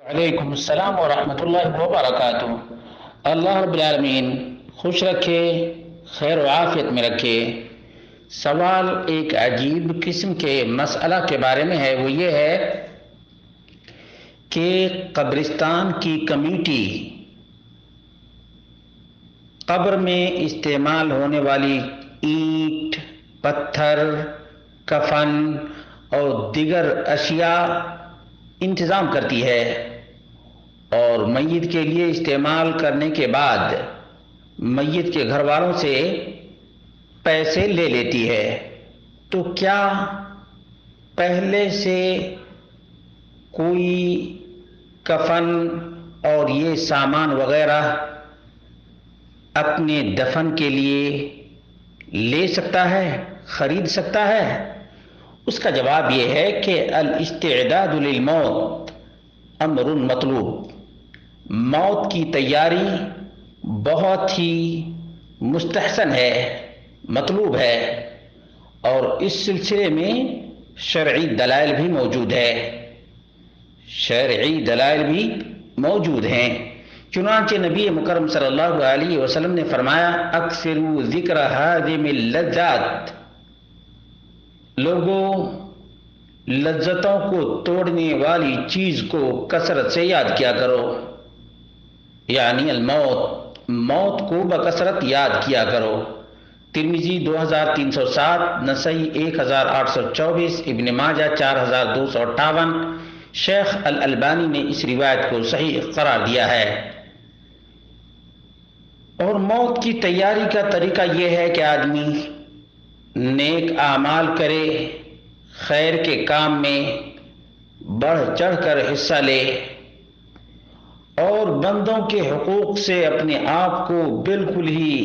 وعلیکم السلام ورحمۃ اللہ وبرکاتہ۔ اللہ رب العالمین خوش رکھے، خیر و عافیت میں رکھے۔ سوال ایک عجیب قسم کے مسئلہ کے بارے میں ہے، وہ یہ ہے کہ قبرستان کی کمیٹی قبر میں استعمال ہونے والی اینٹ، پتھر، کفن اور دیگر اشیاء انتظام کرتی ہے اور میت کے لیے استعمال کرنے کے بعد میت کے گھر والوں سے پیسے لے لیتی ہے، تو کیا پہلے سے کوئی کفن اور یہ سامان وغیرہ اپنے دفن کے لیے لے سکتا ہے، خرید سکتا ہے؟ اس کا جواب یہ ہے کہ الاستعداد للموت امر مطلوب، موت کی تیاری بہت ہی مستحسن ہے، مطلوب ہے، اور اس سلسلے میں شرعی دلائل بھی موجود ہے، شرعی دلائل بھی موجود ہیں۔ چنانچہ نبی مکرم صلی اللہ علیہ وسلم نے فرمایا اکثروا ذکر ہادم اللذات، لوگوں لذتوں کو توڑنے والی چیز کو کثرت سے یاد کیا کرو، یعنی الموت، موت کو بکثرت یاد کیا کرو۔ ترمذی 2307، نسائی 1824، ابن ماجہ 4258۔ شیخ الالبانی نے اس روایت کو صحیح قرار دیا ہے۔ اور موت کی تیاری کا طریقہ یہ ہے کہ آدمی نیک اعمال کرے، خیر کے کام میں بڑھ چڑھ کر حصہ لے اور بندوں کے حقوق سے اپنے آپ کو بالکل ہی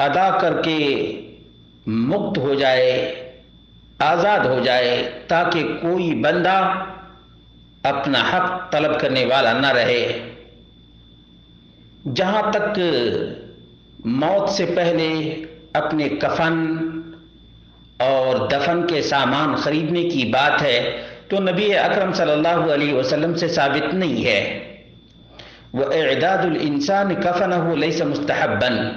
ادا کر کے مکت ہو جائے، آزاد ہو جائے، تاکہ کوئی بندہ اپنا حق طلب کرنے والا نہ رہے۔ جہاں تک موت سے پہلے اپنے کفن اور دفن کے سامان خریدنے کی بات ہے تو نبی اکرم صلی اللہ علیہ وسلم سے ثابت نہیں ہے۔ وَإِعْدَادُ الْإِنسَانِ كَفَنَهُ لَيْسَ مُسْتَحَبًّا،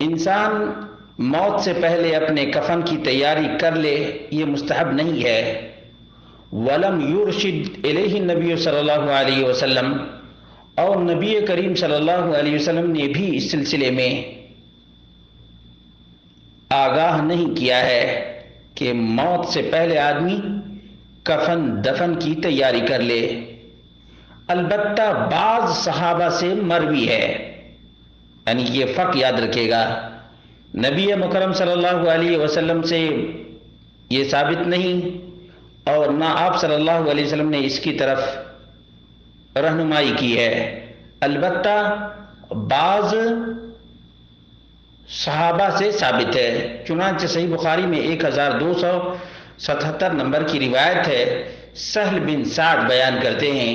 انسان موت سے پہلے اپنے کفن کی تیاری کر لے، یہ مستحب نہیں ہے۔ وَلَمْ يُرْشِدْ إِلَيْهِ النَّبِيُّ صلی اللہ علیہ وسلم، اور نبی کریم صلی اللہ علیہ وسلم نے بھی اس سلسلے میں آگاہ نہیں کیا ہے کہ موت سے پہلے آدمی کفن دفن کی تیاری کر لے۔ البتہ بعض صحابہ سے مروی ہے، یعنی یہ فرق یاد رکھے گا، نبی مکرم صلی اللہ علیہ وسلم سے یہ ثابت نہیں اور نہ آپ صلی اللہ علیہ وسلم نے اس کی طرف رہنمائی کی ہے۔ البتہ بعض صحابہ سے ثابت ہے، چنانچہ صحیح بخاری میں 1277 نمبر کی روایت ہے، سہل بن سعد بیان کرتے ہیں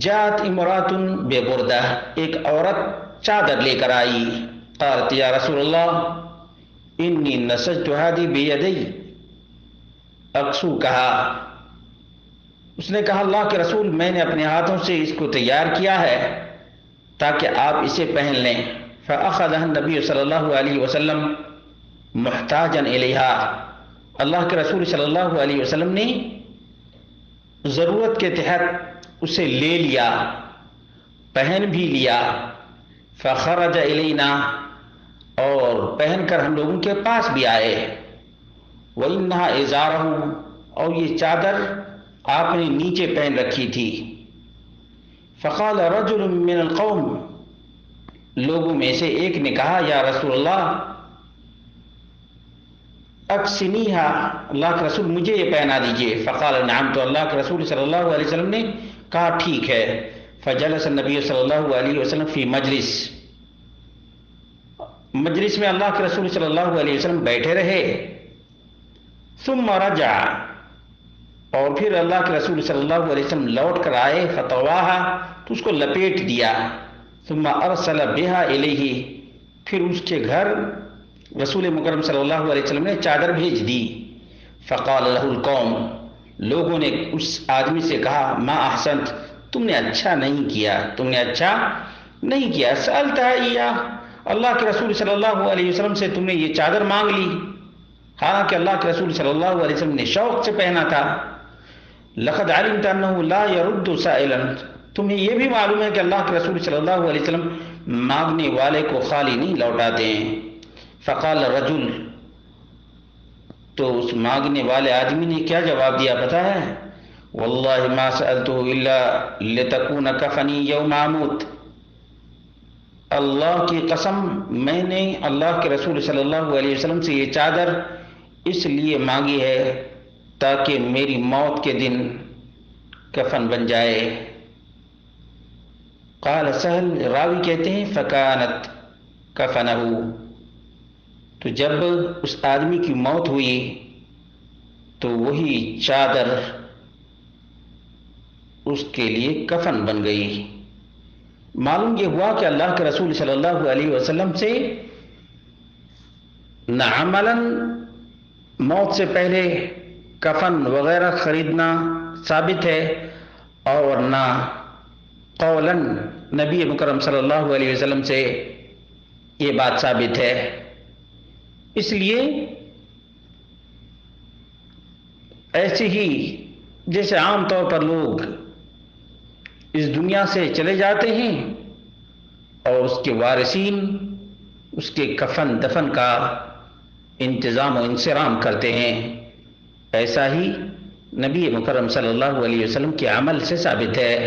جاءت امرات ببردہ، ایک عورت چادر لے کر آئی، قالت یا رسول اللہ انی نسجت ہذی بیدی، اقصو کہا، اس نے کہا اللہ کے رسول میں نے اپنے ہاتھوں سے اس کو تیار کیا ہے تاکہ آپ اسے پہن لیں۔ فأخذها النبی صلی اللہ علیہ وسلم محتاجا الیہا، اللہ کے رسول صلی اللہ علیہ وسلم نے ضرورت کے تحت اسے لے لیا، پہن بھی لیا۔ فخرج الینا، اور پہن کر ہم لوگوں کے پاس بھی آئے۔ وانہا ازارہ، اور یہ چادر آپ نے نیچے پہن رکھی تھی۔ فقال رجل من القوم، لوگوں میں سے ایک نے کہا یا رسول اللہ اکسنیہا، اللہ کے رسول مجھے یہ پہنا دیجئے۔ فقال نعم، تو اللہ کے رسول صلی اللہ علیہ وسلم نے کہا ٹھیک ہے۔ فجلس النبی صلی اللہ علیہ وسلم فی مجلس میں اللہ کے رسول صلی اللہ علیہ وسلم بیٹھے رہے۔ ثم رجع، اور پھر اللہ کے رسول صلی اللہ علیہ وسلم لوٹ کر آئے، فتواہا، تو اس کو لپیٹ دیا۔ ثم ارسل بها الیہ، پھر اس کے گھر رسول مکرم صلی اللہ علیہ وسلم نے چادر بھیج دی۔ فقال له القوم، لوگوں نے اس آدمی سے کہا ما احسنت، تم نے اچھا نہیں کیا، تم نے اچھا نہیں کیا، سألتہ ایاہ، اللہ کے رسول صلی اللہ علیہ وسلم سے تم نے یہ چادر مانگ لی، حالانکہ اللہ کے رسول صلی اللہ علیہ وسلم نے شوق سے پہنا تھا۔ لقد علمت انه لا يرد سائلا، تمہیں یہ بھی معلوم ہے کہ اللہ کے رسول صلی اللہ علیہ وسلم مانگنے والے کو خالی نہیں لوٹاتے ہیں۔ فقال الرجل، تو اس مانگنے والے آدمی نے کیا جواب دیا پتہ ہے؟ واللہ ما سألته الا لتكون کفنی یوم اموت، اللہ کی قسم میں نے اللہ کے رسول صلی اللہ علیہ وسلم سے یہ چادر اس لیے مانگی ہے تاکہ میری موت کے دن کفن بن جائے۔ قال سہل، راوی کہتے ہیں فکانت کفنہ، تو جب اس آدمی کی موت ہوئی تو وہی چادر اس کے لیے کفن بن گئی۔ معلوم یہ ہوا کہ اللہ کے رسول صلی اللہ علیہ وسلم سے نہ عملاً موت سے پہلے کفن وغیرہ خریدنا ثابت ہے، اور نہ قولاً نبی مکرم صلی اللہ علیہ وسلم سے یہ بات ثابت ہے۔ اس لیے ایسے ہی جیسے عام طور پر لوگ اس دنیا سے چلے جاتے ہیں اور اس کے وارثین اس کے کفن دفن کا انتظام و انصرام کرتے ہیں، ایسا ہی نبی مکرم صلی اللہ علیہ وسلم کے عمل سے ثابت ہے۔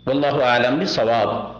واللہ اعلم بالصواب۔